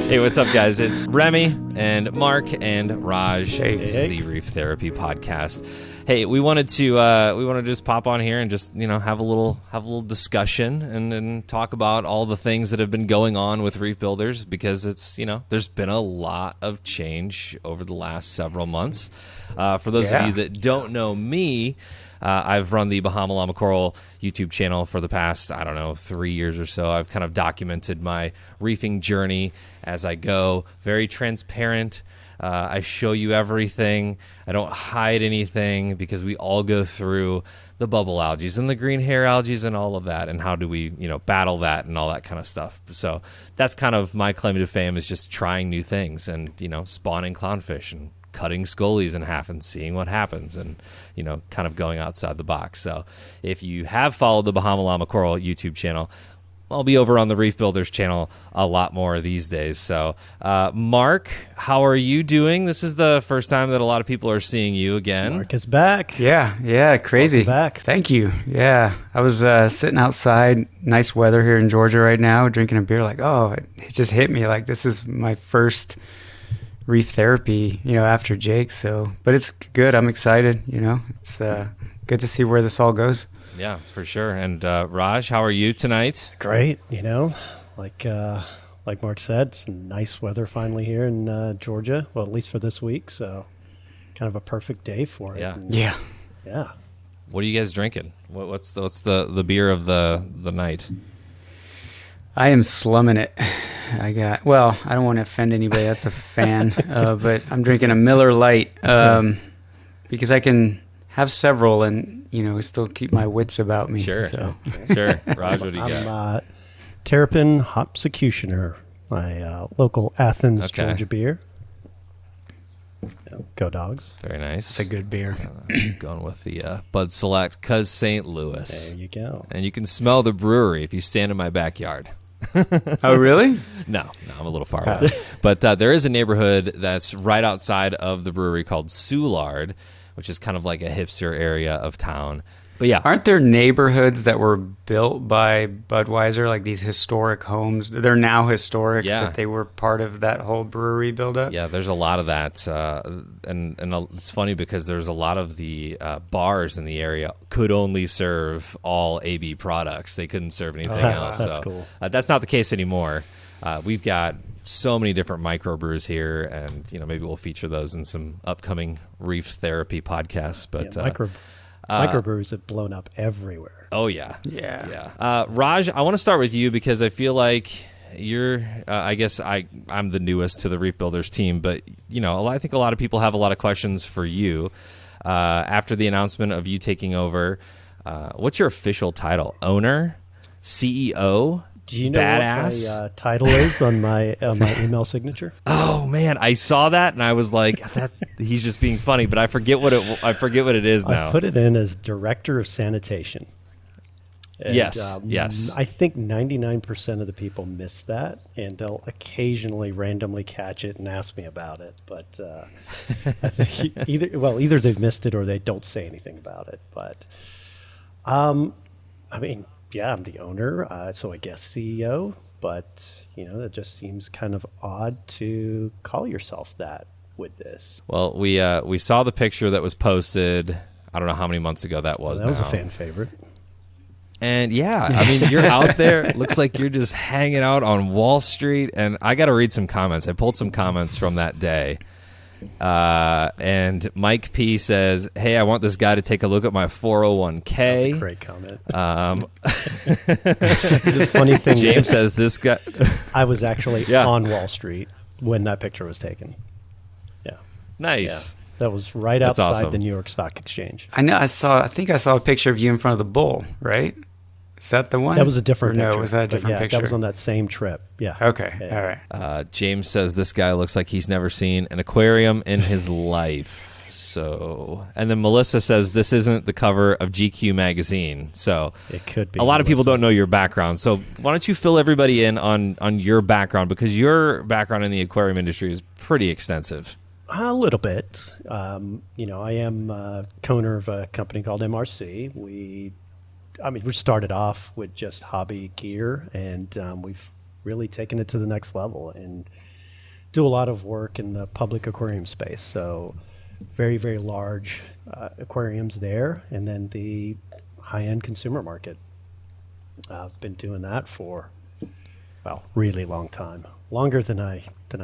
Hey, what's up, guys? It's Remy and Mark and Raj. Hey. This is the Reef Therapy Podcast. Hey, we wanted to just pop on here and just have a little discussion and talk about all the things that have been going on with Reef Builders, because it's there's been a lot of change over the last several months. For those of you that don't know me, I've run the Bahama Llama Coral YouTube channel for the past, 3 years or so. I've kind of documented my reefing journey as I go. Very transparent. I show you everything. I don't hide anything, because we all go through the bubble algae and the green hair algae and all of that, and how do we, battle that and all that kind of stuff. So that's kind of my claim to fame, is just trying new things and, spawning clownfish and cutting scolies in half and seeing what happens, and kind of going outside the box. So if you have followed the Bahama Llama Coral YouTube channel, I'll be over on the Reef Builders channel a lot more these days. So Mark, how are you doing? This is the first time that a lot of people are seeing you again. Mark is back. Yeah, crazy. Welcome back. Thank you. Yeah, I was sitting outside, nice weather here in Georgia right now, drinking a beer. Like, it just hit me. Like, this is my first reef therapy, after Jake. So, but it's good. I'm excited. It's good to see where this all goes. Yeah, for sure. And Raj, how are you tonight? Great. Like Mark said, some nice weather finally here in Georgia. Well, at least for this week. So, kind of a perfect day for it. Yeah. And, Yeah. What are you guys drinking? What's the beer of the night? I am slumming it. I don't want to offend anybody that's a fan, but I'm drinking a Miller Lite because I can have several and, still keep my wits about me. Sure. So. Sure. Raj, what do you got? I'm Terrapin Hopsecutioner, my local Athens, Okay. Georgia beer. Go Dogs. Very nice. It's a good beer. Going with the Bud Select, 'cause St. Louis. There you go. And you can smell the brewery if you stand in my backyard. Oh, really? No, I'm a little far away. But there is a neighborhood that's right outside of the brewery called Soulard, which is kind of like a hipster area of town. But yeah. Aren't there neighborhoods that were built by Budweiser, like these historic homes? They're now historic, but they were part of that whole brewery buildup? Yeah, there's a lot of that. And it's funny because there's a lot of the bars in the area could only serve all AB products. They couldn't serve anything else. That's so cool. That's not the case anymore. We've got so many different microbrews here, and maybe we'll feature those in some upcoming Reef Therapy podcasts. But microbrews have blown up everywhere. Oh yeah. Yeah. Raj, I want to start with you because I feel like you're. I guess I'm the newest to the Reef Builders team, but I think a lot of people have a lot of questions for you after the announcement of you taking over. What's your official title? Owner, CEO? Do you know badass? what my title is on my email signature? Oh man, I saw that and I was like, he's just being funny, but I forget what it is now. I put it in as Director of Sanitation. And, yes. I think 99% of the people miss that, and they'll occasionally randomly catch it and ask me about it. But I think either they've missed it or they don't say anything about it. But yeah, I'm the owner, so I guess CEO, but, it just seems kind of odd to call yourself that with this. Well, we saw the picture that was posted, I don't know how many months ago that was. That was a fan favorite. And you're out there. It looks like you're just hanging out on Wall Street, and I got to read some comments. I pulled some comments from that day. And Mike P says, "Hey, I want this guy to take a look at my 401k." That's a great comment. The funny thing James says this guy. I was actually on Wall Street when that picture was taken. Yeah. Nice. Yeah. That was right That's outside awesome. the New York Stock Exchange. I know. I think I saw a picture of you in front of the bull, right? Is that the one? That was a different picture. No, was that a different picture? That was on that same trip. Yeah. Okay. Yeah. All right. James says this guy looks like he's never seen an aquarium in his life. So, and then Melissa says this isn't the cover of GQ magazine. So it could be. A lot of people don't know your background. So why don't you fill everybody in on your background, because your background in the aquarium industry is pretty extensive. A little bit. I am co-owner of a company called MRC. We started off with just hobby gear, and we've really taken it to the next level. And do a lot of work in the public aquarium space. So very, very large aquariums there, and then the high-end consumer market. I've been doing that for, well, really long time. Longer than I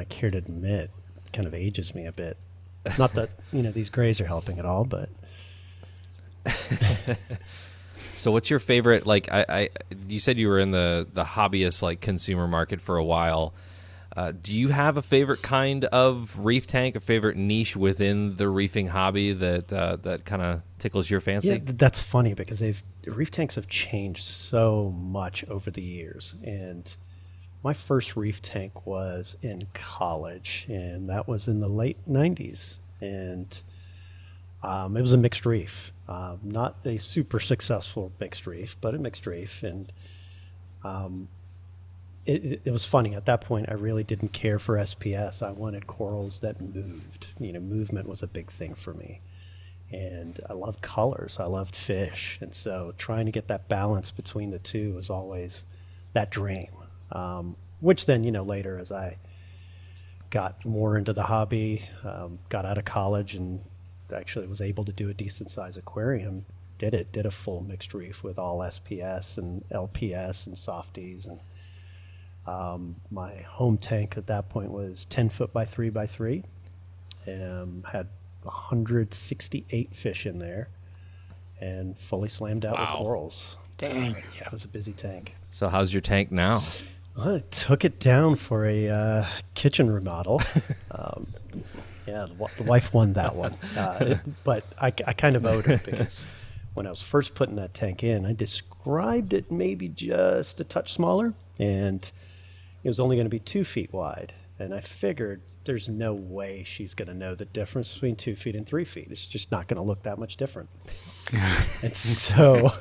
care to admit. Kind of ages me a bit. Not that, these grays are helping at all, but... So what's your favorite, like, you said you were in the hobbyist, like, consumer market for a while. Do you have a favorite kind of reef tank, a favorite niche within the reefing hobby that kind of tickles your fancy? Yeah, that's funny because reef tanks have changed so much over the years. And my first reef tank was in college, and that was in the late 90s. And it was a mixed reef. Not a super successful mixed reef, but a mixed reef. And it was funny. At that point, I really didn't care for SPS. I wanted corals that moved. Movement was a big thing for me. And I loved colors. I loved fish. And so trying to get that balance between the two was always that dream. Which then, later as I got more into the hobby, got out of college and actually was able to do a decent size aquarium, did a full mixed reef with all SPS and LPS and softies. And my home tank at that point was 10 foot by 3 by 3. Had 168 fish in there and fully slammed out with corals. Dang. Yeah, it was a busy tank. So how's your tank now? Well, I took it down for a kitchen remodel. Yeah, the wife won that one. But I kind of owed it because when I was first putting that tank in, I described it maybe just a touch smaller, and it was only going to be 2 feet wide. And I figured there's no way she's going to know the difference between 2 feet and 3 feet. It's just not going to look that much different. And so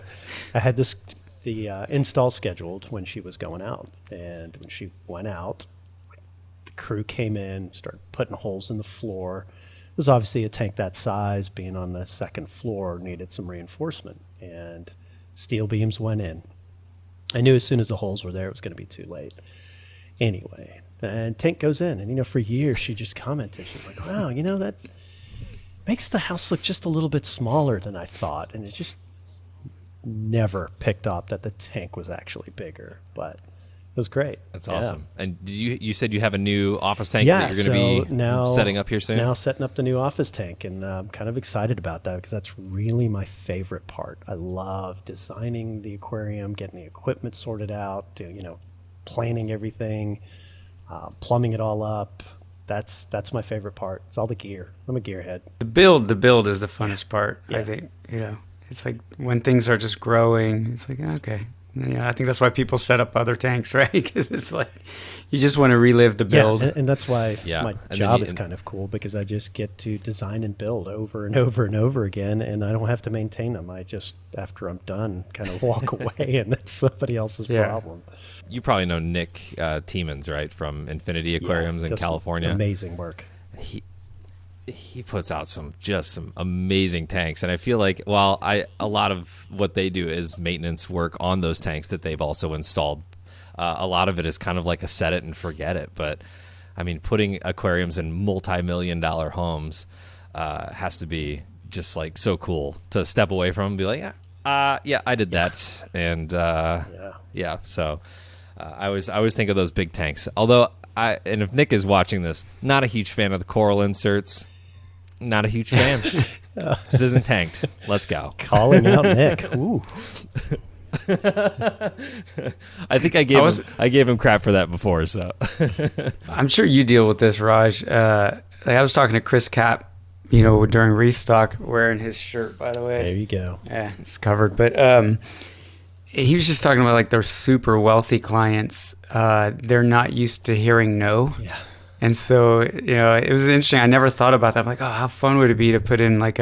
I had the install scheduled when she was going out. And when she went out, the crew came in, started putting holes in the floor. It was obviously a tank that size, being on the second floor, needed some reinforcement. And steel beams went in. I knew as soon as the holes were there, it was going to be too late. Anyway, and tank goes in. And, for years, she just commented. She's like, wow, that makes the house look just a little bit smaller than I thought. And it just never picked up that the tank was actually bigger. But it was great. That's awesome. And you said you have a new office tank that you're going to be now setting up here soon? Now setting up the new office tank, and I'm kind of excited about that because that's really my favorite part. I love designing the aquarium, getting the equipment sorted out, planning everything, plumbing it all up. That's my favorite part. It's all the gear. I'm a gearhead. The build is the funnest part. Yeah. I think, it's like when things are just growing, it's like, okay. Yeah, I think that's why people set up other tanks, right? Because it's like you just want to relive the build. Yeah, and that's why my and job is kind of cool because I just get to design and build over and over and over again, and I don't have to maintain them. I just, after I'm done, kind of walk away, and that's somebody else's problem. You probably know Nick Tiemans, right, from Infinity Aquariums in California. Amazing work. He puts out some amazing tanks, and I feel like a lot of what they do is maintenance work on those tanks that they've also installed. A lot of it is kind of like a set it and forget it, but I mean, putting aquariums in multi-million-dollar homes has to be just like so cool to step away from and be like, yeah, I did that, and so I always think of those big tanks. Although and if Nick is watching this, not a huge fan of the coral inserts. Not a huge fan. This isn't tanked. Let's go. Calling out Nick. Ooh. I think I gave him crap for that before. So I'm sure you deal with this, Raj. I was talking to Chris Cap, during Restock, wearing his shirt, by the way. There you go. Yeah, it's covered. But he was just talking about like their super wealthy clients. They're not used to hearing no. Yeah. And so, it was interesting. I never thought about that. I'm like, oh, how fun would it be to put in like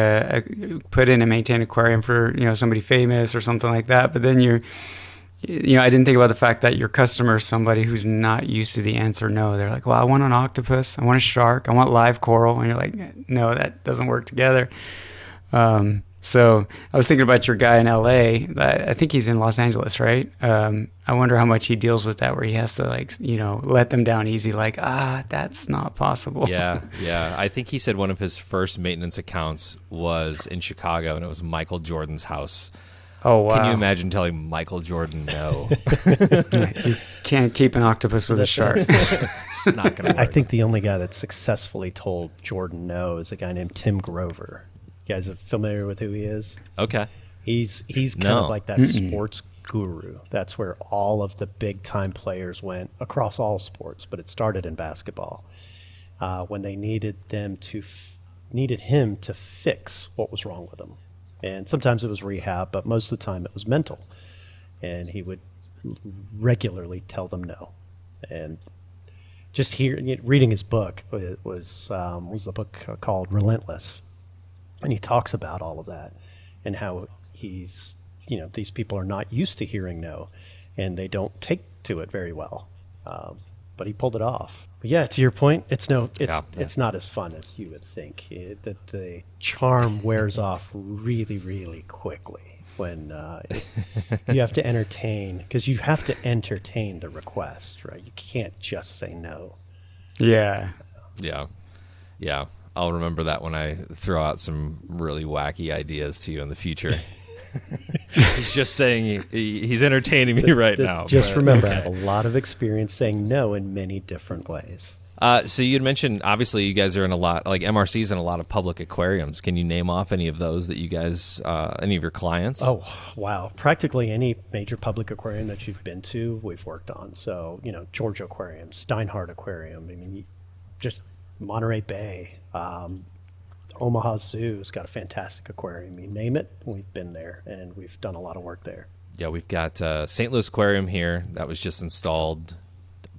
put in and maintain an aquarium for, somebody famous or something like that. But then I didn't think about the fact that your customer is somebody who's not used to the answer no. They're like, well, I want an octopus. I want a shark. I want live coral. And you're like, no, that doesn't work together. So I was thinking about your guy in LA. I think he's in Los Angeles, right? I wonder how much he deals with that, where he has to let them down easy. Like, that's not possible. Yeah. I think he said one of his first maintenance accounts was in Chicago, and it was Michael Jordan's house. Oh, wow. Can you imagine telling Michael Jordan no? You can't keep an octopus with a shark. It's not going to work. I think the only guy that successfully told Jordan no is a guy named Tim Grover. You guys are familiar with who he is? Okay. He's kind of like that sports guru. That's where all of the big time players went across all sports, but it started in basketball when they needed him to fix what was wrong with them. And sometimes it was rehab, but most of the time it was mental. And he would regularly tell them no. And just reading his book was the book called Relentless. And he talks about all of that and how these people are not used to hearing no, and they don't take to it very well. But he pulled it off. But yeah, to your point, it's not as fun as you would think. That the charm wears off really, really quickly when you have to entertain, because you have to entertain the request, right? You can't just say no. Yeah. I'll remember that when I throw out some really wacky ideas to you in the future. He's just saying he's entertaining me right now. Just remember, I have a lot of experience saying no in many different ways. So you had mentioned, obviously, you guys are in a lot, like MRC's in a lot of public aquariums. Can you name off any of those that you guys, any of your clients? Oh, wow. Practically any major public aquarium that you've been to, we've worked on. So, Georgia Aquarium, Steinhardt Aquarium, just Monterey Bay, Omaha Zoo's got a fantastic aquarium. You name it, we've been there, and we've done a lot of work there. Yeah, we've got St. Louis Aquarium here that was just installed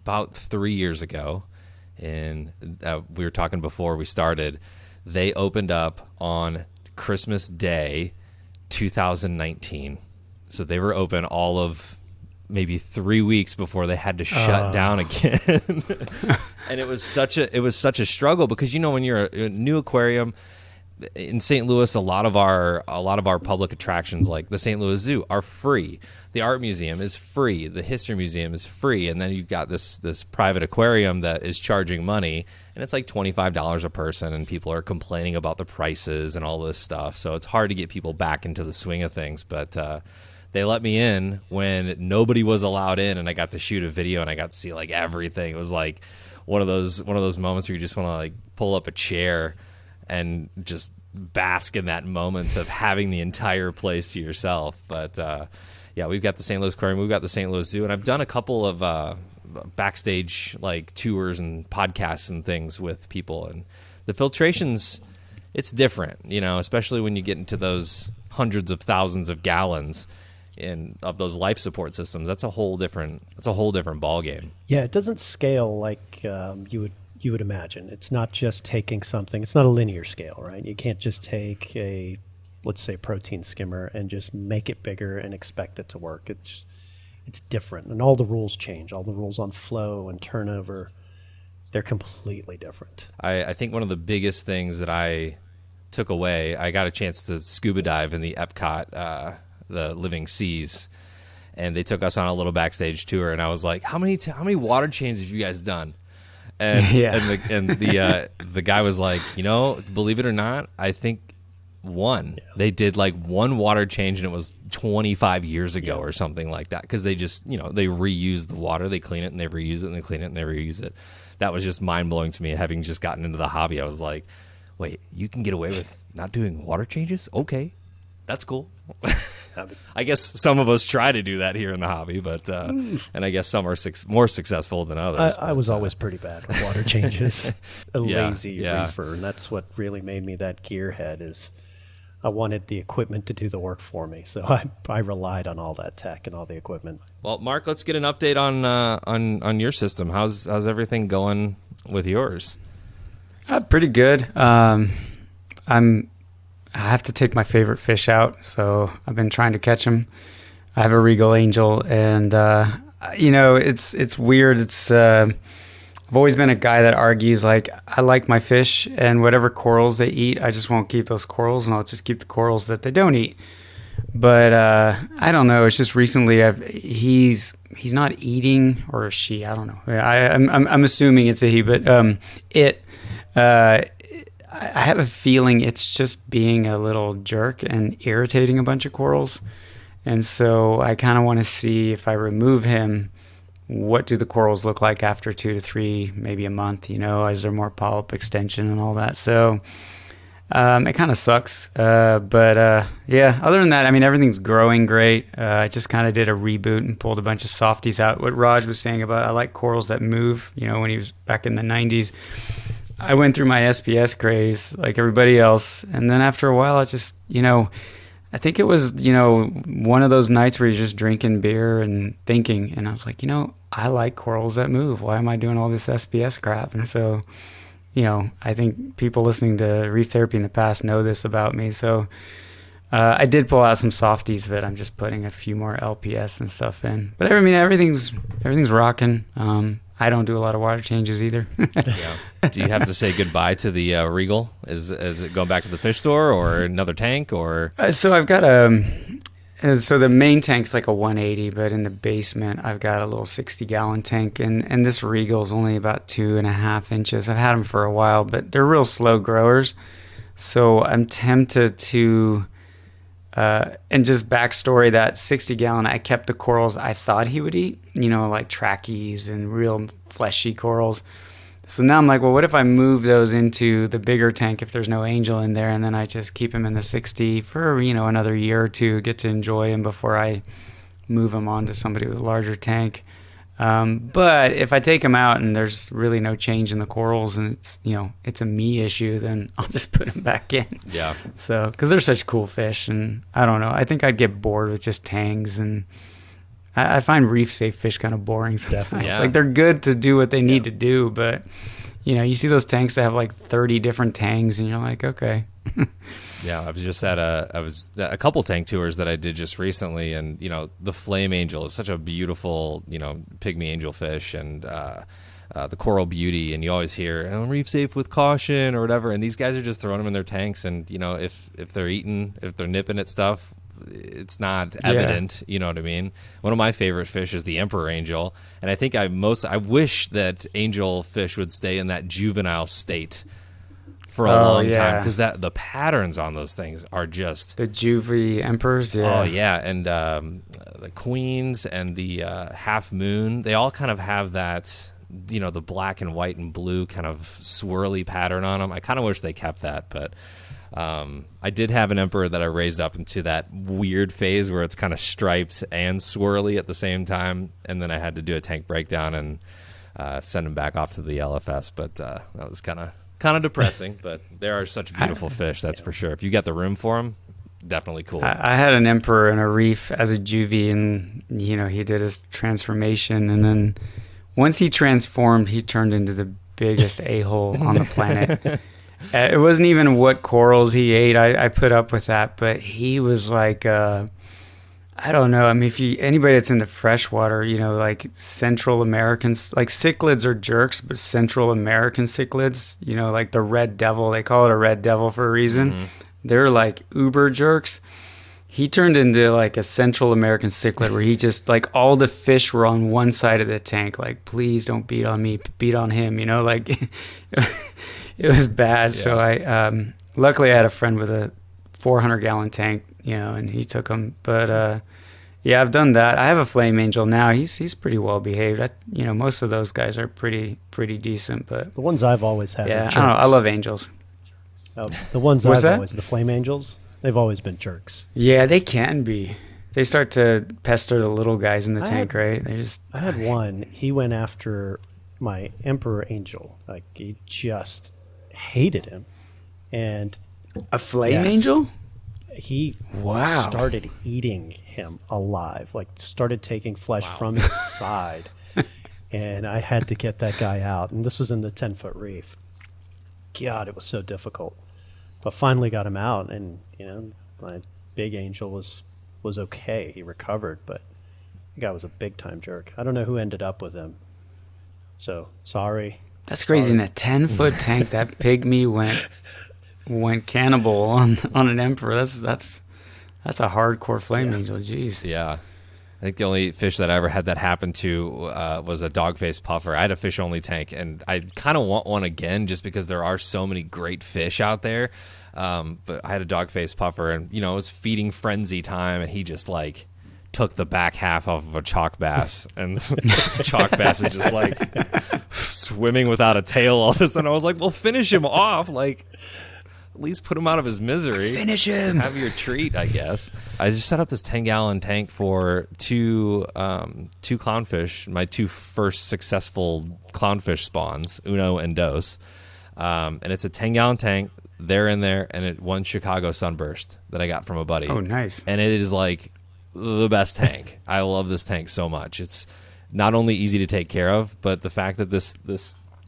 about 3 years ago. And we were talking before we started. They opened up on Christmas Day, 2019. So they were open all of maybe 3 weeks before they had to shut down again. And it was such a struggle because when you're a new aquarium in St. Louis, a lot of our public attractions like the St. Louis Zoo are free. The art museum is free. The history museum is free. And then you've got this private aquarium that is charging money, and it's like $25 a person, and people are complaining about the prices and all this stuff. So it's hard to get people back into the swing of things. But they let me in when nobody was allowed in, and I got to shoot a video, and I got to see like everything. It was like one of those moments where you just want to like pull up a chair and just bask in that moment of having the entire place to yourself. But yeah, we've got the St. Louis Aquarium, we've got the St. Louis Zoo, and I've done a couple of backstage like tours and podcasts and things with people, and the filtrations, it's different, especially when you get into those hundreds of thousands of gallons of those life support systems. That's a whole different ball game. Yeah, it doesn't scale like you would imagine. It's not just taking something. It's not a linear scale, right? You can't just take a, let's say, protein skimmer and just make it bigger and expect it to work. It's different, and all the rules change. All the rules on flow and turnover, they're completely different. I think one of the biggest things that I took away, I got a chance to scuba dive in the Epcot, the Living Seas, and they took us on a little backstage tour, and I was like, how many water changes have you guys done? And the guy was like, believe it or not, I think one. Yeah. They did like one water change, and it was 25 years ago or something like that, because they just they reuse the water, they clean it and they reuse it, and they clean it and they reuse it. That was just mind blowing to me, having just gotten into the hobby. I was like, wait, you can get away with not doing water changes? Okay, that's cool. I guess some of us try to do that here in the hobby, but and I guess some are more successful than others. I was always pretty bad with water changes. Lazy yeah. reefer, and that's what really made me that gearhead. Is I wanted the equipment to do the work for me, so I relied on all that tech and all the equipment. Well, Mark, let's get an update on your system. How's everything going with yours? Pretty good. I have to take my favorite fish out, so I've been trying to catch them. I have a Regal Angel, and it's weird. It's I've always been a guy that argues like I like my fish and whatever corals they eat, I just won't keep those corals and I'll just keep the corals that they don't eat. But I don't know. It's just recently he's not eating, or she. I don't know. I'm assuming it's a he, but I have a feeling it's just being a little jerk and irritating a bunch of corals. And so I kind of want to see if I remove him, what do the corals look like after 2 to 3, maybe a month, is there more polyp extension and all that. So it kind of sucks. But yeah, other than that, I mean, everything's growing great. I just kind of did a reboot and pulled a bunch of softies out. What Raj was saying about, I like corals that move, when he was back in the 90s. I went through my SPS craze like everybody else. And then after a while, I just, I think it was, one of those nights where you're just drinking beer and thinking. And I was like, I like corals that move. Why am I doing all this SPS crap? And so, I think people listening to Reef Therapy in the past know this about me. So I did pull out some softies, but I'm just putting a few more LPS and stuff in. But I mean, everything's rocking. I don't do a lot of water changes either. Yeah. Do you have to say goodbye to the Regal? Is it going back to the fish store or another tank or? So I've got so the main tank's like a 180, but in the basement I've got a little 60-gallon tank, and this Regal is only about 2.5 inches. I've had them for a while, but they're real slow growers. So I'm tempted to, and just backstory, that 60-gallon, I kept the corals I thought he would eat, like trackies and real fleshy corals. So now I'm like, well, what if I move those into the bigger tank if there's no angel in there, and then I just keep him in the 60 for, another year or two, get to enjoy him before I move him on to somebody with a larger tank. But if I take him out and there's really no change in the corals and it's a me issue, then I'll just put him back in. Yeah. So, because they're such cool fish, and I don't know, I think I'd get bored with just tangs, and I find reef safe fish kind of boring sometimes. Yeah. Like, they're good to do what they need to do, but you see those tanks that have like 30 different tangs, and you're like, okay. Yeah, I was just at a couple tank tours that I did just recently, and the flame angel is such a beautiful pygmy angelfish, and the coral beauty, and you always hear reef safe with caution or whatever, and these guys are just throwing them in their tanks, and if they're eating, if they're nipping at stuff, it's not evident. You know what I mean? One of my favorite fish is the emperor angel, and I think I wish that angel fish would stay in that juvenile state for a long time, because the patterns on those things are just the juvie emperors. Oh yeah, and the queens and the half moon, they all kind of have that the black and white and blue kind of swirly pattern on them. I kind of wish they kept that, but I did have an emperor that I raised up into that weird phase where it's kind of striped and swirly at the same time, and then I had to do a tank breakdown and send him back off to the LFS, but that was kind of depressing. But there are such beautiful fish, that's for sure. If you get the room for them, definitely cool. I had an emperor in a reef as a juvie, and he did his transformation, and then once he transformed, he turned into the biggest a-hole on the planet. It wasn't even what corals he ate. I put up with that, but he was like, I don't know. I mean, if anybody that's in the freshwater, like Central Americans, like cichlids are jerks, but Central American cichlids, like the red devil, they call it a red devil for a reason. Mm-hmm. They're like uber jerks. He turned into like a Central American cichlid where he just, like, all the fish were on one side of the tank. Like, please don't beat on me, beat on him, like it was bad. Yeah. So I, luckily I had a friend with a 400-gallon tank, and he took them. But, yeah, I've done that. I have a flame angel now. He's pretty well behaved. Most of those guys are pretty decent, but the ones I've always had. Yeah, I don't know. I love angels. The ones the flame angels, they've always been jerks. Yeah, they can be. They start to pester the little guys in the tank, right? I had one. He went after my emperor angel. Like, he just hated him. And a flame angel? He started eating him alive. Like, started taking flesh from his side. And I had to get that guy out. And this was in the 10-foot reef. God, it was so difficult. But finally got him out, and my big angel was okay. He recovered, but the guy was a big time jerk. I don't know who ended up with him. So sorry. That's crazy. In a 10-foot tank, that pygmy went cannibal on an emperor. That's a hardcore flame angel. Jeez. Yeah. I think the only fish that I ever had that happen to was a dog-faced puffer. I had a fish-only tank, and I kind of want one again just because there are so many great fish out there. But I had a dog-faced puffer, and, it was feeding frenzy time, and he just, took the back half off of a chalk bass. And this chalk bass is just, swimming without a tail all of a sudden. I was like, well, finish him off. At least put him out of his misery. Finish him. Have your treat, I guess. I just set up this 10-gallon tank for two clownfish, my two first successful clownfish spawns, Uno and Dos. And it's a 10-gallon tank. They're in there, and one Chicago sunburst that I got from a buddy. Oh, nice. And it is the best tank. I love this tank so much. It's not only easy to take care of, but the fact that this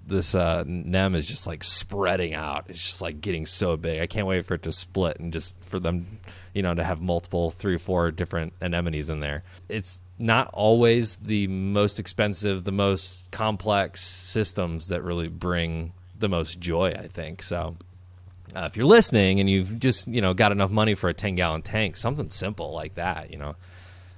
nem is just spreading out. It's just getting so big. I can't wait for it to split and just for them, to have multiple 3 or 4 different anemones in there. It's not always the most expensive, the most complex systems that really bring the most joy, I think. So if you're listening and you've just, got enough money for a 10-gallon tank, something simple like that,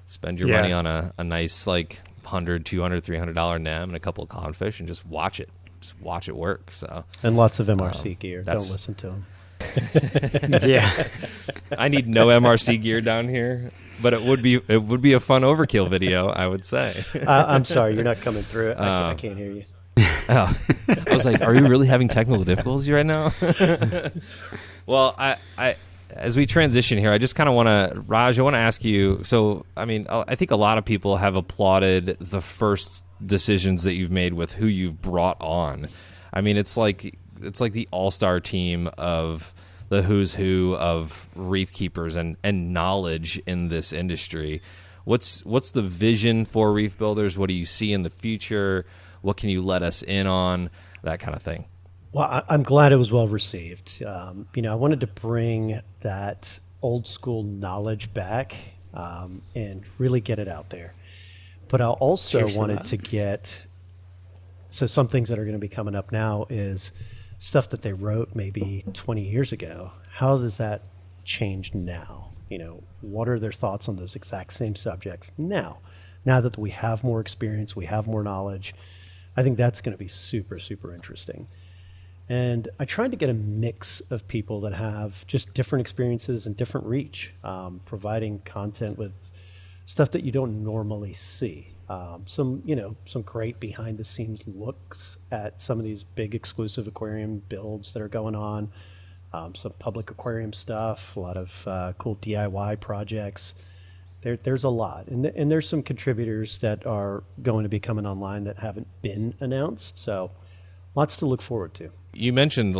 spend your money on a nice $100, $200, $300 nem and a couple of clownfish and just watch it. Just watch it work. So and lots of MRC gear. Don't listen to them. Yeah, I need no MRC gear down here, but it would be a fun overkill video, I would say. I'm sorry, you're not coming through it. I can't hear you. Oh. I was like, are you really having technical difficulties right now? Well, I as we transition here, I just kind of want to, Raj, I want to ask you, so, I think a lot of people have applauded the first decisions that you've made with who you've brought on. It's like the all-star team of the who's who of reef keepers and knowledge in this industry. What's the vision for Reef Builders? What do you see in the future? What can you let us in on? That kind of thing. Well, I'm glad it was well received. I wanted to bring that old school knowledge back and really get it out there. But I also wanted to get, so some things that are going to be coming up now is stuff that they wrote maybe 20 years ago. How does that change now? What are their thoughts on those exact same subjects now that we have more experience, we have more knowledge? I think that's going to be super, super interesting. And I tried to get a mix of people that have just different experiences and different reach, providing content with stuff that you don't normally see. Some great behind the scenes looks at some of these big exclusive aquarium builds that are going on, some public aquarium stuff, a lot of cool DIY projects. There's a lot. And there's some contributors that are going to be coming online that haven't been announced. So lots to look forward to. You mentioned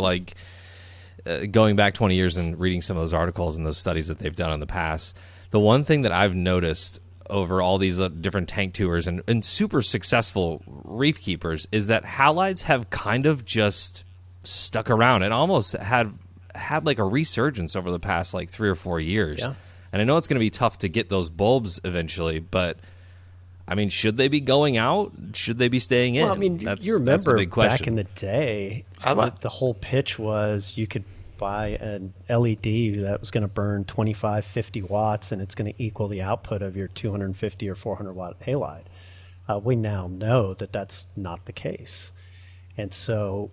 going back 20 years and reading some of those articles and those studies that they've done in the past. The one thing that I've noticed over all these different tank tours and super successful reef keepers is that halides have kind of just stuck around and almost had a resurgence over the past 3 or 4 years. Yeah. And I know it's going to be tough to get those bulbs eventually, but should they be going out? Should they be staying in? Well, you remember that's a big question. back in the day, the whole pitch was you could buy an LED that was going to burn 25, 50 watts, and it's going to equal the output of your 250 or 400 watt halide. We now know that that's not the case. And so,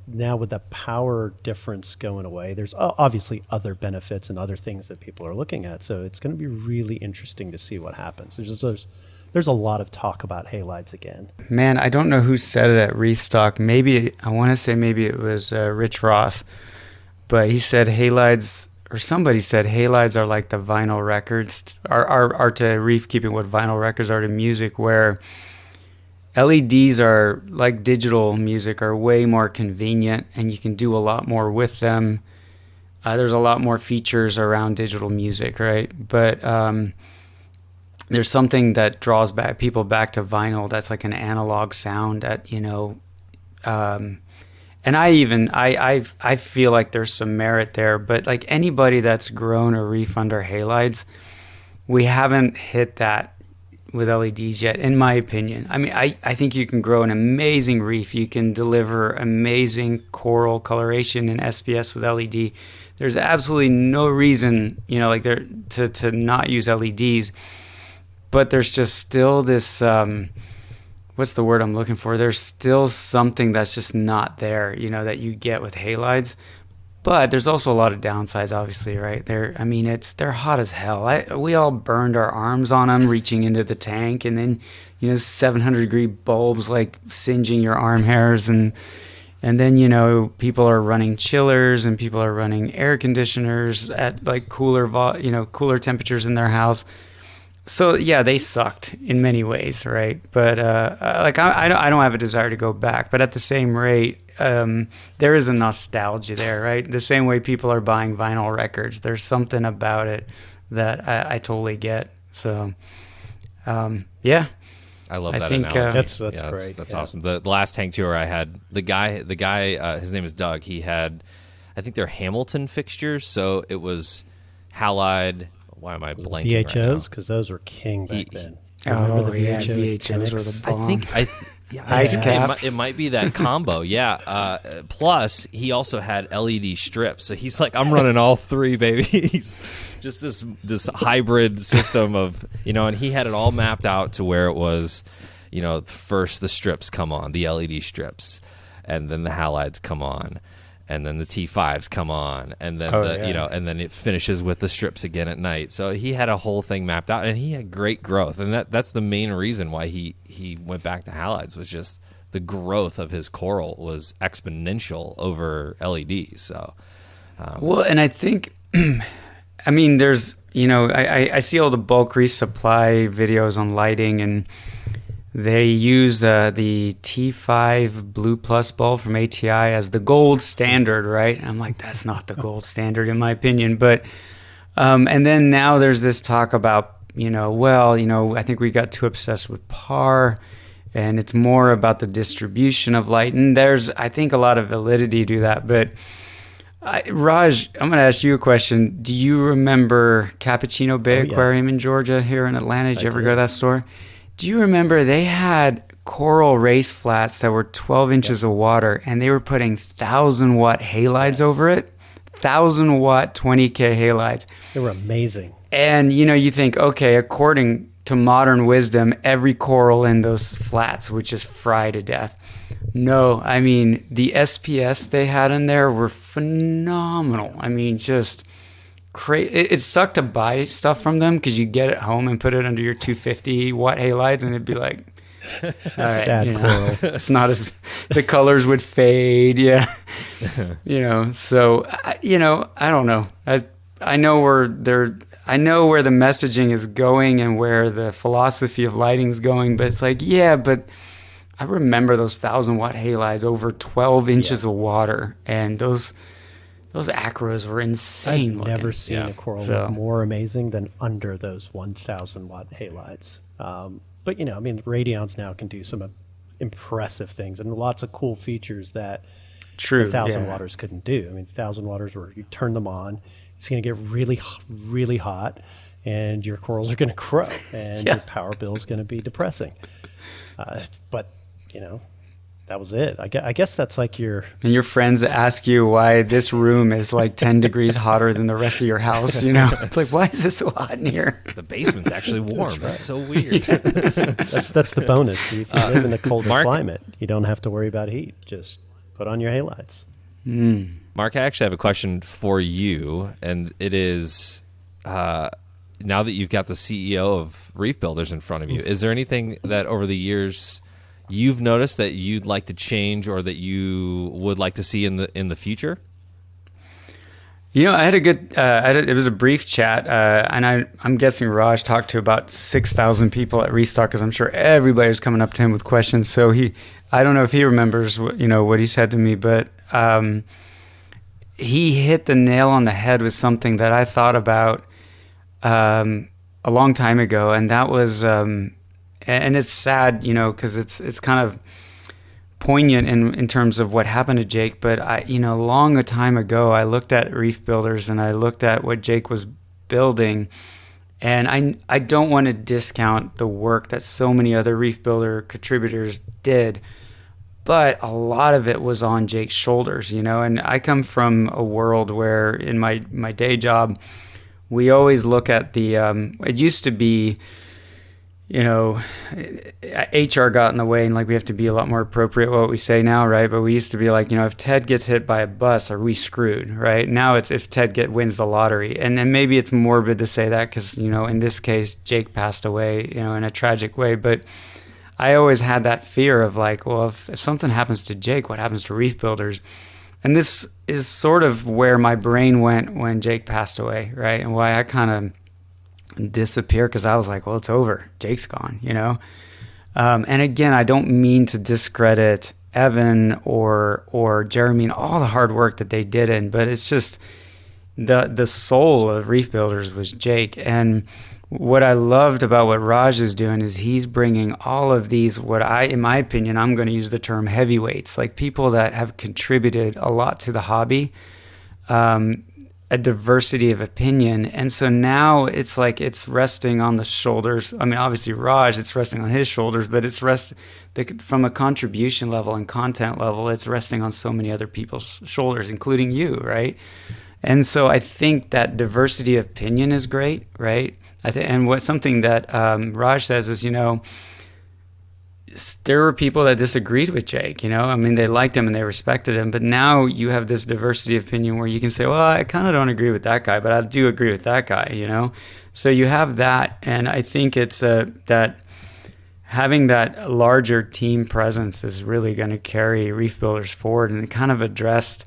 now with the power difference going away, there's obviously other benefits and other things that people are looking at. So it's going to be really interesting to see what happens. There's a lot of talk about halides again. Man, I don't know who said it at Reef Stock. Maybe it was Rich Ross, but he said halides, or somebody said halides are like the vinyl records, are to reef keeping what vinyl records are to music, where LEDs are like digital music, are way more convenient, and you can do a lot more with them. There's a lot more features around digital music, right? But there's something that draws people back to vinyl. That's like an analog sound that, and I feel like there's some merit there, but like anybody that's grown a reef under halides, we haven't hit that with LEDs yet, in my opinion. I mean, I think you can grow an amazing reef. You can deliver amazing coral coloration in SPS with LED. There's absolutely no reason, like to not use LEDs. But there's just still this, what's the word I'm looking for? There's still something that's just not there, that you get with halides. But there's also a lot of downsides, obviously, right? They're hot as hell. We all burned our arms on them reaching into the tank, and then 700-degree bulbs like singeing your arm hairs, and then people are running chillers and people are running air conditioners at like cooler temperatures in their house. So yeah, they sucked in many ways, right? But I don't have a desire to go back. But at the same rate, there is a nostalgia there, right? The same way people are buying vinyl records, there's something about it that I totally get. So, yeah. I love that think, analogy. that's great. That's awesome. The last tank tour I had, the guy, his name is Doug. He had, I think they're Hamilton fixtures. So it was halide. Why am I blanking VHOs? Because those were king back then. Oh, yeah, VHOs were the bomb. Ice caps. It might be that combo, yeah. Plus, he also had LED strips, so he's like, I'm running all three, baby. He's just this hybrid system of, and he had it all mapped out to where it was, first the strips come on, the LED strips, and then the halides come on, and then the T5s come on, and then and then it finishes with the strips again at night. So he had a whole thing mapped out, and he had great growth, and that's the main reason why he went back to halides, was just the growth of his coral was exponential over LEDs. So, well, and I think, I mean, there's I see all the bulk reef supply videos on lighting, and they use the T5 Blue Plus bulb from ATI as the gold standard, right? And I'm like, that's not the gold standard in my opinion. But and then now there's this talk about, I think we got too obsessed with PAR, and it's more about the distribution of light. And there's, I think, a lot of validity to that. But Raj, I'm going to ask you a question. Do you remember Cappuccino Bay Aquarium in Georgia here in Atlanta? Did you ever go to that store? Do you remember they had coral race flats that were 12 inches of water, and they were putting 1,000-watt halides over it? 1,000-watt 20K halides. They were amazing. And, you think, okay, according to modern wisdom, every coral in those flats would just fry to death. No, I mean, the SPS they had in there were phenomenal. I mean, just crazy. It sucked to buy stuff from them because you get it home and put it under your 250-watt halides, and it'd be like, all right, sad coral. It's not as, the colors would fade, yeah. So I don't know. I know where the messaging is going and where the philosophy of lighting is going, but it's like, yeah, but I remember those 1,000-watt halides over 12 inches of water, and those acros were insane. I've never seen a coral look more amazing than under those 1,000-watt halides. But radions now can do some impressive things and lots of cool features that 1,000 watters couldn't do. I mean, 1,000 watters where you turn them on, it's going to get really, really hot, and your corals are going to grow, and your power bill is going to be depressing. But that was it. I guess that's like and your friends ask you why this room is like 10 degrees hotter than the rest of your house. It's like, why is this so hot in here? The basement's actually warm. That's so weird. That's the bonus. If you live in a colder climate, you don't have to worry about heat. Just put on your halides. Mark, I actually have a question for you, and it is, now that you've got the CEO of Reef Builders in front of you, is there anything that over the years you've noticed that you'd like to change or that you would like to see in the future? I had a good, it was a brief chat, and I'm guessing Raj talked to about 6,000 people at Restock, because I'm sure everybody's coming up to him with questions. So I don't know if he remembers what he said to me, but he hit the nail on the head with something that I thought about a long time ago, and that was, and it's sad, because it's kind of poignant in terms of what happened to Jake. But long a time ago, I looked at Reef Builders and I looked at what Jake was building, And I don't want to discount the work that so many other Reef Builder contributors did, but a lot of it was on Jake's shoulders, you know. And I come from a world where in my day job, we always look at the, it used to be, you know, HR got in the way, and like we have to be a lot more appropriate what we say now, right? But we used to be like, you know, if Ted gets hit by a bus, are we screwed, right? Now it's if Ted wins the lottery. And then maybe it's morbid to say that because, you know, in this case, Jake passed away, you know, in a tragic way. But I always had that fear of like, well, if something happens to Jake, what happens to Reef Builders? And this is sort of where my brain went when Jake passed away, right? And why I kind of disappear, because I was like, well, it's over. Jake's gone, you know? And again, I don't mean to discredit Evan or Jeremy and all the hard work that they did in, but it's just the soul of Reef Builders was Jake. And what I loved about what Raj is doing is he's bringing all of these, in my opinion, I'm going to use the term heavyweights, like people that have contributed a lot to the hobby, a diversity of opinion. And so now it's like it's resting on the shoulders. I mean, obviously Raj, it's resting on his shoulders, but it's from a contribution level and content level, it's resting on so many other people's shoulders, including you, right? And so I think that diversity of opinion is great, right? And something that Raj says is, you know, there were people that disagreed with Jake, you know, I mean, they liked him and they respected him, but now you have this diversity of opinion where you can say, well, I kind of don't agree with that guy, but I do agree with that guy, you know? So you have that. And I think it's that having that larger team presence is really going to carry Reef Builders forward. And it kind of addressed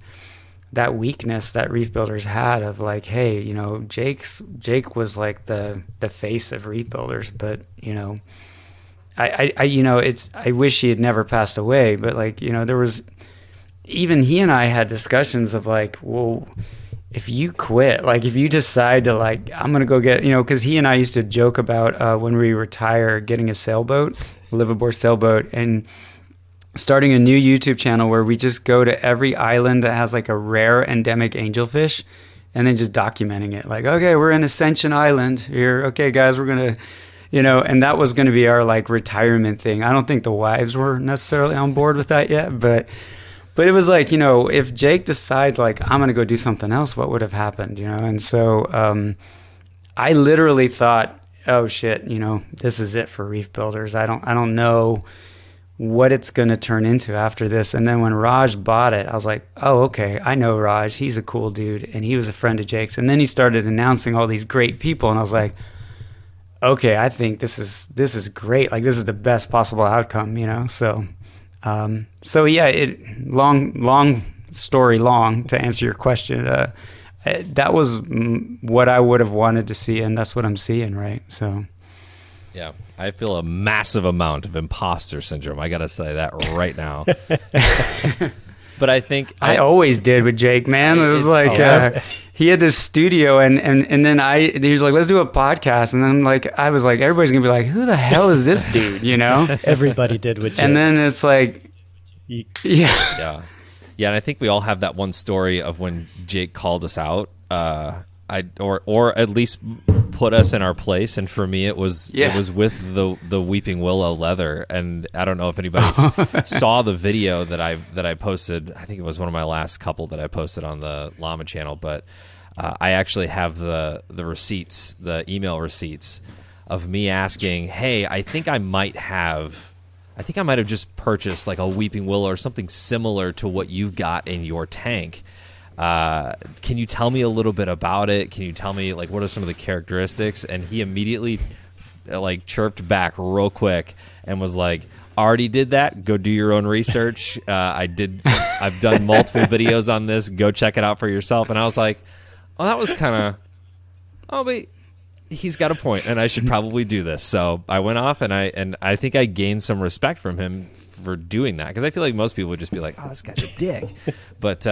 that weakness that Reef Builders had of like, hey, you know, Jake was like the face of Reef Builders, but, you know, I wish he had never passed away, but like, you know, there was, even he and I had discussions of like, well, if you quit, like if you decide to like, I'm going to go get, you know, cause he and I used to joke about when we retire, getting a sailboat, liveaboard sailboat, and starting a new YouTube channel where we just go to every island that has like a rare endemic angelfish and then just documenting it. Like, okay, we're in Ascension Island here. Okay, guys, we're going to, you know, and that was going to be our like retirement thing. I don't think the wives were necessarily on board with that yet, but it was like, you know, if Jake decides like, I'm going to go do something else, what would have happened, you know? And so I literally thought, oh shit, you know, this is it for Reef Builders. I don't know what it's going to turn into after this. And then when Raj bought it, I was like, oh, okay, I know Raj. He's a cool dude. And he was a friend of Jake's. And then he started announcing all these great people. And I was like, okay, I think this is great. Like, this is the best possible outcome, you know? So yeah, long story long to answer your question. That was what I would have wanted to see. And that's what I'm seeing. Right. So. Yeah, I feel a massive amount of imposter syndrome. I got to say that right now. But I think I always did with Jake, man. It was like he had this studio, and then he was like, let's do a podcast, and then like I was like, everybody's gonna be like, who the hell is this dude? You know? Everybody did with Jake. And then it's like, yeah. And I think we all have that one story of when Jake called us out. Or at least put us in our place, and for me it was with the Weeping Willow leather. And I don't know if anybody saw the video that I posted. I think it was one of my last couple that I posted on the Llama channel, but I actually have the receipts, the email receipts of me asking, hey, I think I might have just purchased like a Weeping Willow or something similar to what you've got in your tank. Can you tell me a little bit about it? Can you tell me like what are some of the characteristics? And he immediately like chirped back real quick and was like, already did that. Go do your own research. I've done multiple videos on this. Go check it out for yourself. And I was like, oh, that was kind of, but he's got a point and I should probably do this. So I went off and I think I gained some respect from him for doing that. Cause I feel like most people would just be like, oh, this guy's a dick. But,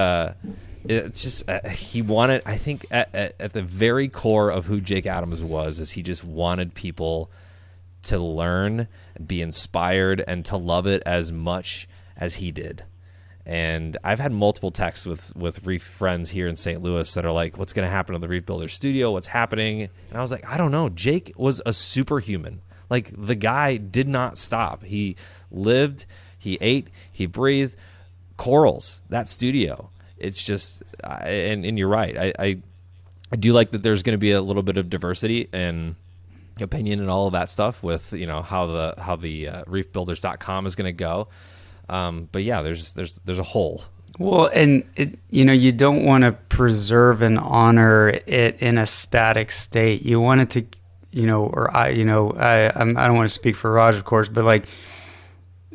it's just he wanted, I think at the very core of who Jake Adams was is he just wanted people to learn and be inspired and to love it as much as he did. And I've had multiple texts with Reef friends here in St. Louis that are like, what's going to happen to the Reef Builders studio? What's happening? And I was like, I don't know. Jake was a superhuman. Like, the guy did not stop. He lived, he ate, he breathed. Corals, that studio. It's just, and you're right. I do like that there's going to be a little bit of diversity and opinion and all of that stuff with, you know, how the reefbuilders.com is going to go. But yeah, there's a hole. Well, and you don't want to preserve and honor it in a static state. You want it to, I don't want to speak for Raj, of course, but like,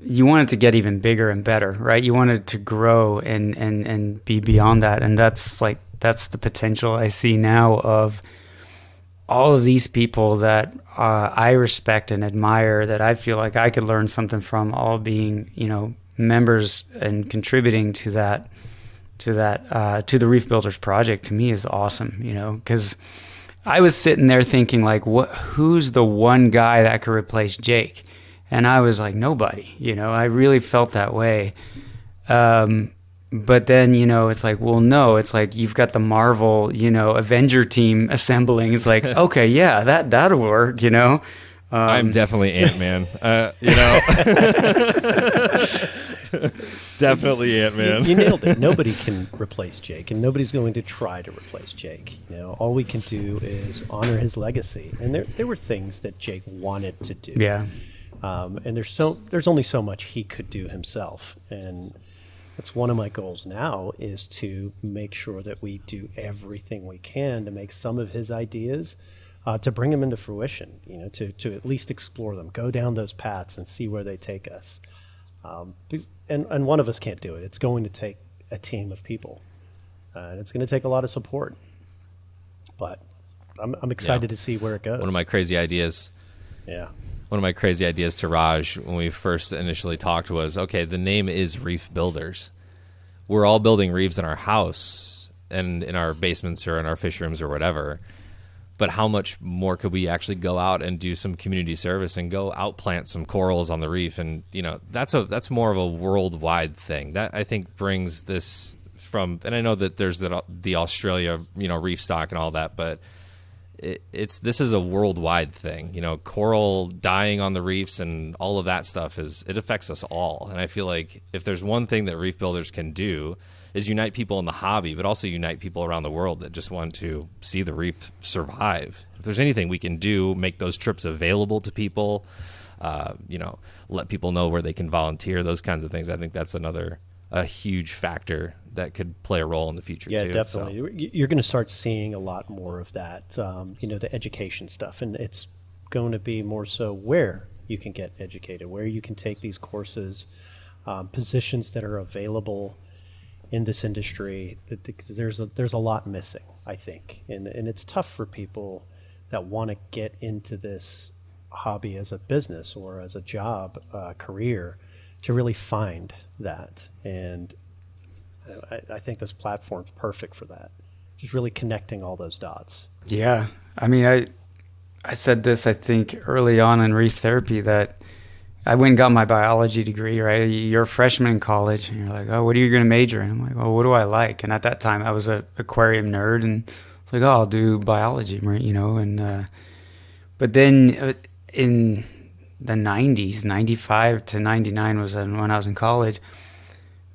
you want it to get even bigger and better, right? You want it to grow and be beyond that. And that's the potential I see now of all of these people that I respect and admire, that I feel like I could learn something from, all being, members and contributing to the Reef Builders project. To me is awesome, because I was sitting there thinking like, who's the one guy that could replace Jake? And I was like, nobody, I really felt that way. But then, it's like, well, no, it's like you've got the Marvel, Avenger team assembling. It's like, okay, yeah, that'll work, I'm definitely AntMan, Definitely AntMan. You nailed it. Nobody can replace Jake, and nobody's going to try to replace Jake. All we can do is honor his legacy. And there were things that Jake wanted to do. Yeah. And there's only so much he could do himself. And that's one of my goals now, is to make sure that we do everything we can to make some of his ideas, to bring them into fruition, to at least explore them, go down those paths and see where they take us. And one of us can't do it. It's going to take a team of people, and it's going to take a lot of support. But I'm excited to see where it goes. One of my crazy ideas. Yeah. One of my crazy ideas to Raj when we first initially talked was, okay, the name is Reef Builders. We're all building reefs in our house and in our basements or in our fish rooms or whatever. But how much more could we actually go out and do some community service and go outplant some corals on the reef? And, that's more of a worldwide thing. That, I think, brings this from, and I know that there's the Australia, reef stock and all that, but this is a worldwide thing. Coral dying on the reefs and all of that stuff it affects us all. And I feel like if there's one thing that Reef Builders can do is unite people in the hobby, but also unite people around the world that just want to see the reef survive. If there's anything we can do, make those trips available to people, let people know where they can volunteer, those kinds of things. I think that's a huge factor that could play a role in the future too. Yeah, definitely. So you're going to start seeing a lot more of that, the education stuff. And it's going to be more so where you can get educated, where you can take these courses, positions that are available in this industry. Because there's a lot missing, I think. And it's tough for people that want to get into this hobby as a business or as a job, career, to really find that. And I think this platform's perfect for that. Just really connecting all those dots. Yeah. I mean, I said this, I think, early on in Reef Therapy, that I went and got my biology degree, right? You're a freshman in college, and you're like, oh, what are you going to major in? I'm like, well, what do I like? And at that time, I was an aquarium nerd, and it's like, oh, I'll do biology, right? And but then in the 90s, 95 to 99 was when I was in college,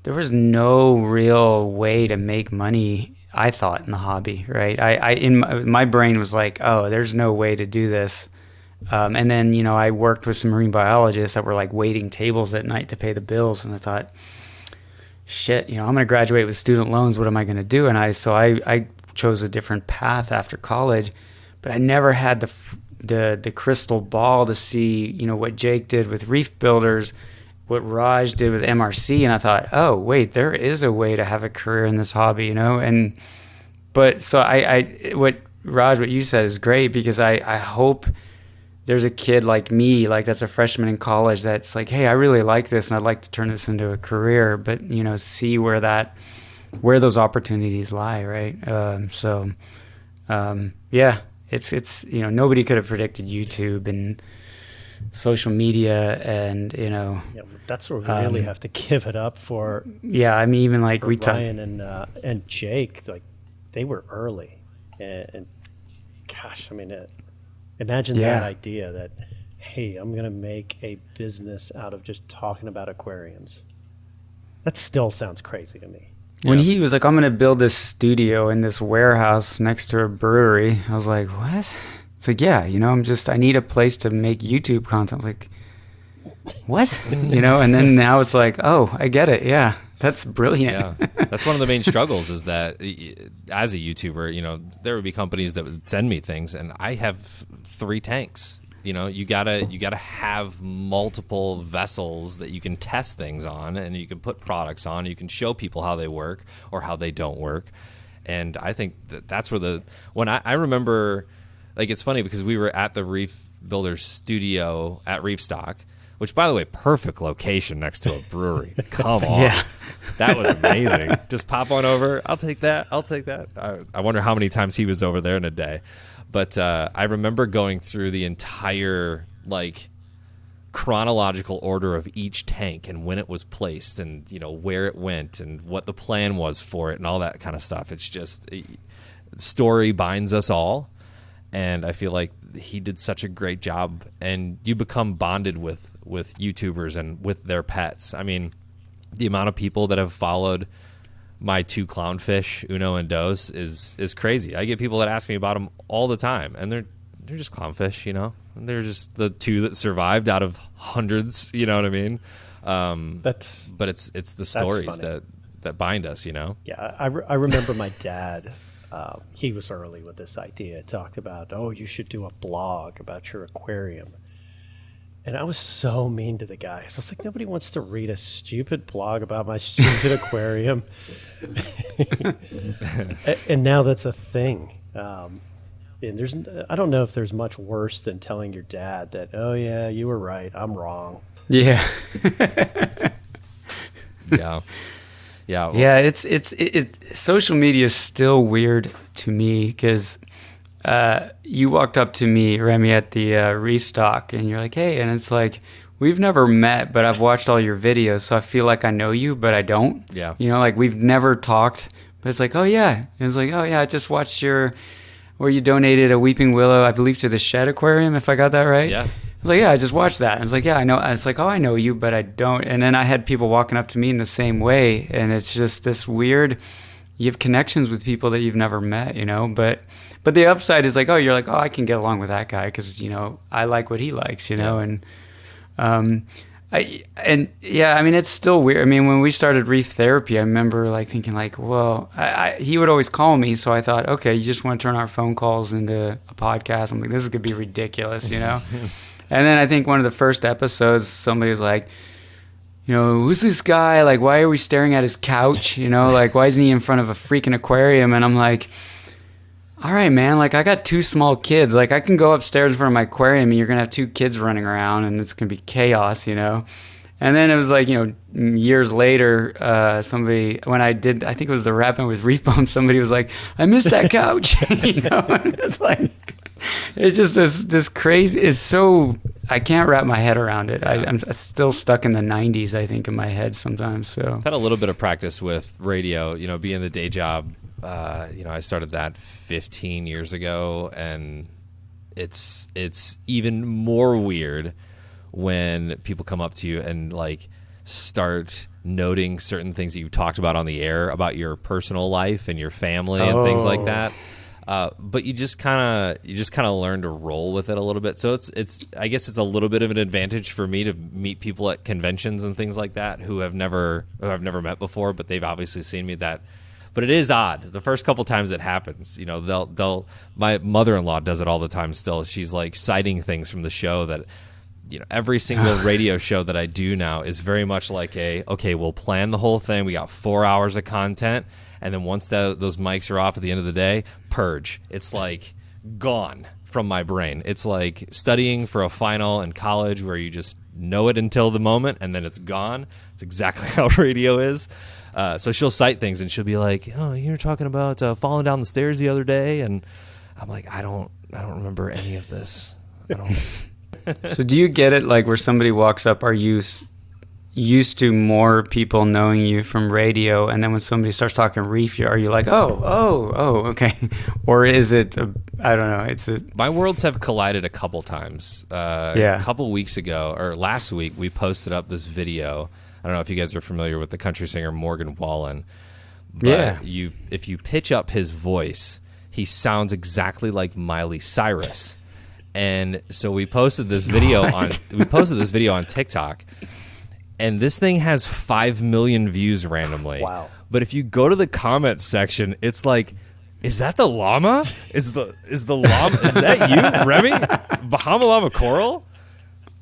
there was no real way to make money, I thought, in the hobby, right? My brain was like, oh, there's no way to do this. And then, I worked with some marine biologists that were like waiting tables at night to pay the bills. And I thought, shit, I'm going to graduate with student loans. What am I going to do? And I chose a different path after college, but I never had the crystal ball to see, what Jake did with Reef Builders, what Raj did with MRC, and I thought, oh wait, there is a way to have a career in this hobby, but so what Raj, what you said is great, because I hope there's a kid like me, like that's a freshman in college, that's like, hey, I really like this and I'd like to turn this into a career, but see where those opportunities lie, right? Yeah, it's nobody could have predicted YouTube and social media and, Yeah, that's where we really have to give it up for. Yeah, I mean, even like for Ryan and Jake, like they were early, and gosh, I mean, imagine that idea that, hey, I'm gonna make a business out of just talking about aquariums. That still sounds crazy to me. When he was like, I'm going to build this studio in this warehouse next to a brewery, I was like, what? It's like, yeah, I need a place to make YouTube content. I'm like, what? And then now it's like, oh, I get it. Yeah, that's brilliant. Yeah, that's one of the main struggles is that as a YouTuber, there would be companies that would send me things, and I have 3 tanks. You gotta have multiple vessels that you can test things on, and you can put products on. You can show people how they work or how they don't work, and I think that's where when I remember, like, it's funny because we were at the Reef Builders studio at Reef Stock, which, by the way, perfect location next to a brewery. Come on, yeah. That was amazing. Just pop on over. I'll take that. I wonder how many times he was over there in a day. But I remember going through the entire chronological order of each tank and when it was placed and where it went and what the plan was for it and all that kind of stuff. It's just story binds us all, and I feel like he did such a great job. And you become bonded with YouTubers and with their pets. I mean, the amount of people that have followed my 2 clownfish, Uno and Dos, is crazy. I get people that ask me about them all the time, and they're just clownfish, And they're just the 2 that survived out of hundreds, you know what I mean? But it's the stories that bind us, Yeah, I remember my dad. He was early with this idea. Talked about, you should do a blog about your aquarium. And I was so mean to the guy. So I was like, nobody wants to read a stupid blog about my stupid aquarium. And now that's a thing. And I don't know if there's much worse than telling your dad that, oh yeah, you were right, I'm wrong. Yeah. Yeah. Yeah. Yeah. It's social media is still weird to me because you walked up to me, Remy, at the Reef Stock, and you're like, hey, and it's like, we've never met, but I've watched all your videos, so I feel like I know you, but I don't. Yeah. Like we've never talked, but it's like, oh yeah. And it's like, oh yeah, I just watched where you donated a weeping willow, I believe, to the Shed Aquarium, if I got that right. Yeah. I was like, yeah, I just watched that. And it's like, yeah, I know. And it's like, oh, I know you, but I don't. And then I had people walking up to me in the same way, and it's just this weird, you have connections with people that you've never met, But the upside is like, oh, you're like, oh, I can get along with that guy because, I like what he likes, and it's still weird. I mean, when we started Reef Therapy, I remember thinking well, he would always call me, so I thought, okay, you just want to turn our phone calls into a podcast. I'm like, this is gonna be ridiculous, And then I think one of the first episodes, somebody was like, who's this guy? Like, why are we staring at his couch? Why isn't he in front of a freaking aquarium? And I'm like, all right, man, I got 2 small kids. I can go upstairs in front of my aquarium and you're going to have 2 kids running around and it's going to be chaos, And then it was years later, somebody, when I think it was the Rapping with Reef Bum, somebody was like, I miss that couch. And it's it's just this crazy, it's so, I can't wrap my head around it. I'm still stuck in the 90s, I think, in my head sometimes. So I've had a little bit of practice with radio, being the day job. I started that 15 years ago, and it's even more weird when people come up to you and start noting certain things that you talked about on the air about your personal life and your family and things like that. But you just kind of learn to roll with it a little bit. So I guess it's a little bit of an advantage for me to meet people at conventions and things like that who I've never met before, but they've obviously seen me. But it is odd. The first couple times it happens, my mother-in-law does it all the time still. She's citing things from the show that, every single radio show that I do now is very much okay, we'll plan the whole thing. We got 4 hours of content. And then once those mics are off at the end of the day, purge. It's gone from my brain. It's like studying for a final in college where you just know it until the moment and then it's gone. It's exactly how radio is. So she'll cite things and she'll be like, oh, you were talking about falling down the stairs the other day. And I'm like, I don't remember any of this. I don't. So do you get it like where somebody walks up, are you used to more people knowing you from radio, and then when somebody starts talking reef, are you like, oh, okay? Or is it, I don't know, my worlds have collided a couple times. A couple weeks ago, or last week, we posted up this video. I don't know if you guys are familiar with the country singer Morgan Wallen, but if you pitch up his voice, he sounds exactly like Miley Cyrus. And so we posted this video on TikTok. And this thing has 5 million views randomly. Wow. But if you go to the comments section, it's like, is that the llama? Is the llama, is that you, Remy? Bahama Llama Coral?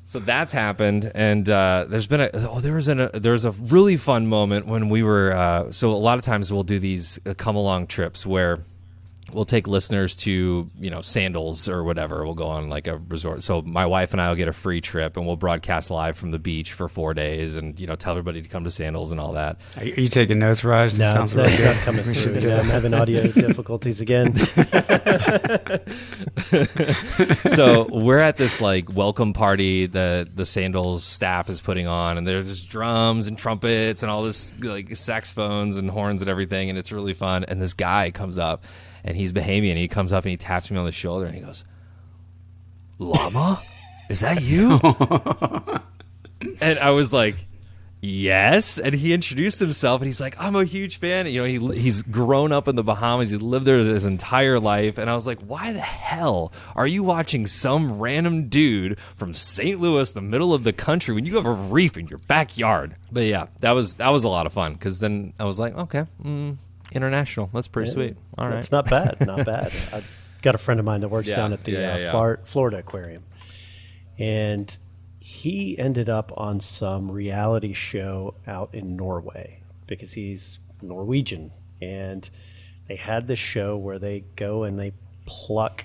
So that's happened. And there was a really fun moment when we were, so a lot of times we'll do these come along trips where we'll take listeners to, Sandals or whatever. We'll go on like a resort. So my wife and I will get a free trip, and we'll broadcast live from the beach for 4 days, and tell everybody to come to Sandals and all that. Are you taking notes, Raj? No, sounds that's really not coming through. I'm having audio difficulties again. So we're at this like welcome party that the Sandals staff is putting on, and there's just drums and trumpets and all this like saxophones and horns and everything, and it's really fun. And this guy comes up. And he's Bahamian. He comes up and he taps me on the shoulder and he goes, "Llama? Is that you?" And I was like, "Yes." And he introduced himself and he's like, "I'm a huge fan." He's grown up in the Bahamas. He lived there his entire life. And I was like, why the hell are you watching some random dude from St. Louis, the middle of the country, when you have a reef in your backyard? But yeah, that was a lot of fun, because then I was like, okay, international. That's pretty sweet. All right. It's not bad. Not bad. I've got a friend of mine that works down at the Florida aquarium. And he ended up on some reality show out in Norway because he's Norwegian. And they had this show where they go and they pluck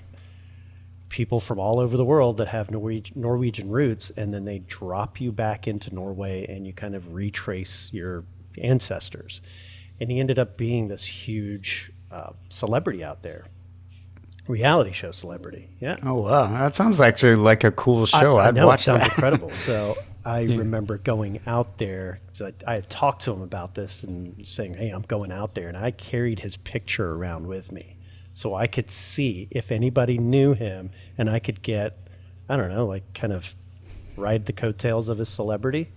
people from all over the world that have Norwegian roots, and then they drop you back into Norway and you kind of retrace your ancestors. And he ended up being this huge celebrity out there. Reality show celebrity. Yeah. Oh, wow. That sounds actually like a cool show. I I'd know, watch it sounds that. incredible. So I remember going out there. So I had talked to him about this and saying, hey, I'm going out there. And I carried his picture around with me so I could see if anybody knew him, and I could get, I don't know, like kind of ride the coattails of his celebrity.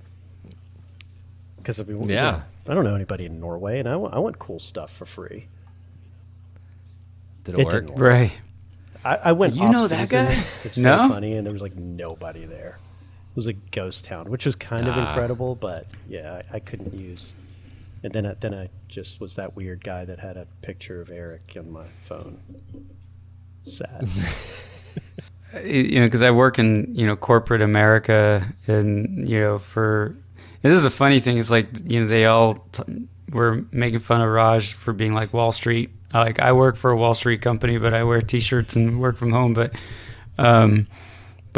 Because I don't know anybody in Norway, and I want cool stuff for free. Did it work? Didn't work. Right. I went You know that guy? It's so No? funny, and there was like nobody there. It was a ghost town, which was kind of incredible, but yeah, I couldn't use. And then I just was that weird guy that had a picture of Eric on my phone. Sad. Because I work in, corporate America, and, this is a funny thing. It's like, they all were making fun of Raj for being like Wall Street. Like, I work for a Wall Street company, but I wear T-shirts and work from home. But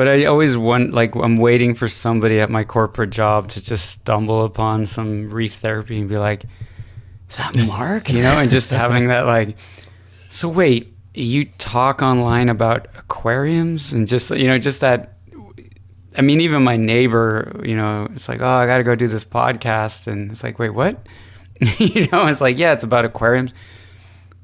I always want, like, I'm waiting for somebody at my corporate job to just stumble upon some reef therapy and be like, is that Mark? And just having that, like, so wait, you talk online about aquariums and just that. I mean, even my neighbor, it's like, oh, I got to go do this podcast. And it's like, wait, what? It's like, yeah, it's about aquariums.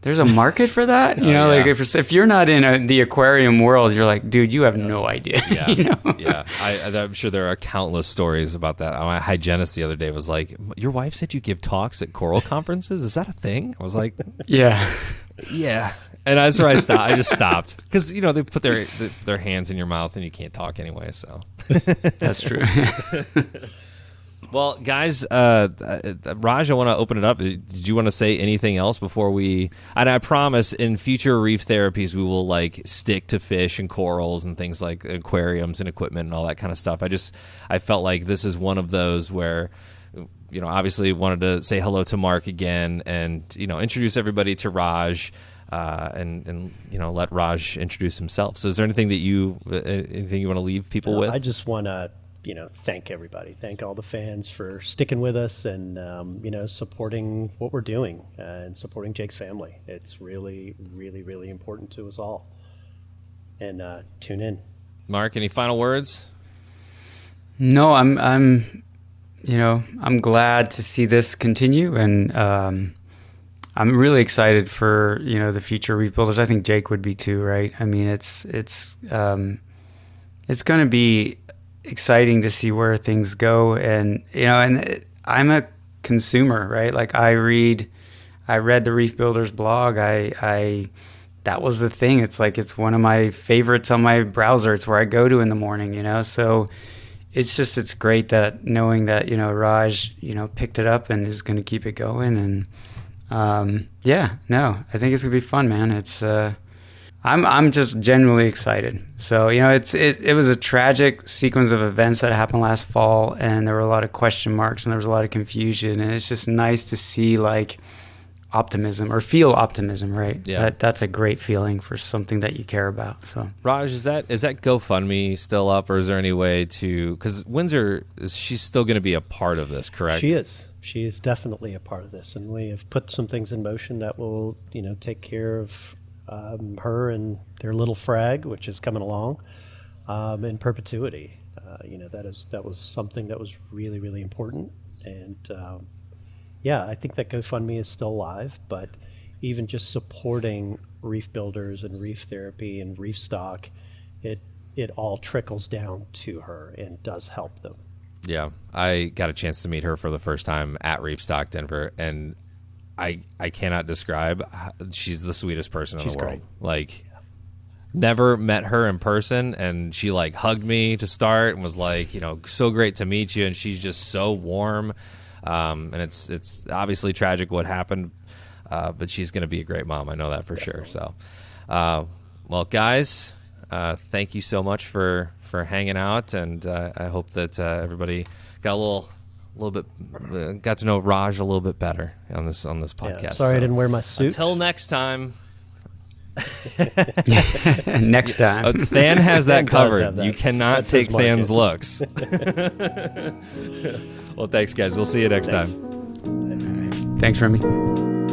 There's a market for that. Like if you're not in the aquarium world, you're like, dude, you have no idea. Yeah. Yeah. I'm sure there are countless stories about that. My hygienist the other day was like, your wife said you give talks at coral conferences. Is that a thing? I was like, yeah. And that's where I stopped. I just stopped because they put their hands in your mouth and you can't talk anyway. So that's true. Well, guys, Raj, I want to open it up. Did you want to say anything else before we? And I promise, in future reef therapies, we will like stick to fish and corals and things like aquariums and equipment and all that kind of stuff. I felt like this is one of those where, obviously wanted to say hello to Mark again and introduce everybody to Raj. And let Raj introduce himself. So is there anything you want to leave people with? I just want to thank everybody, thank all the fans for sticking with us and supporting what we're doing and supporting Jake's family. It's really, really, really important to us all. And tune in. Mark, any final words? No, I'm glad to see this continue, and I'm really excited for the future Reef Builders. I think Jake would be too, right? I mean, it's going to be exciting to see where things go, and I'm a consumer, right? Like I read the Reef Builders blog. That was the thing. It's like it's one of my favorites on my browser. It's where I go to in the morning, so. It's great that knowing that, Raj, picked it up and is going to keep it going. And, I think it's going to be fun, man. It's, I'm just genuinely excited. So, it was a tragic sequence of events that happened last fall, and there were a lot of question marks and there was a lot of confusion. And it's just nice to see like optimism or feel optimism, right? Yeah. That's a great feeling for something that you care about. So Raj, is that GoFundMe still up, or is there any way to, because Windsor, she's still going to be a part of this, correct? She is definitely a part of this, and we have put some things in motion that will take care of her and their little frag, which is coming along in perpetuity. That was something that was really, really important. And I think that GoFundMe is still live, but even just supporting Reef Builders and Reef Therapy and Reef Stock, it all trickles down to her and does help them. Yeah, I got a chance to meet her for the first time at Reef Stock Denver, and I cannot describe. She's the sweetest person in the world. Great. Like, never met her in person, and she like hugged me to start and was like, so great to meet you, and she's just so warm. And it's obviously tragic what happened, but she's going to be a great mom. I know that for sure. So, well, guys, thank you so much for hanging out, and I hope that everybody got a little bit got to know Raj a little bit better on this podcast. Yeah, sorry, I didn't wear my suit. Until next time. Next time. Than has that covered. Have that. You cannot That's take his market. Than's looks. Well, thanks, guys. We'll see you next time. Thanks, Remy.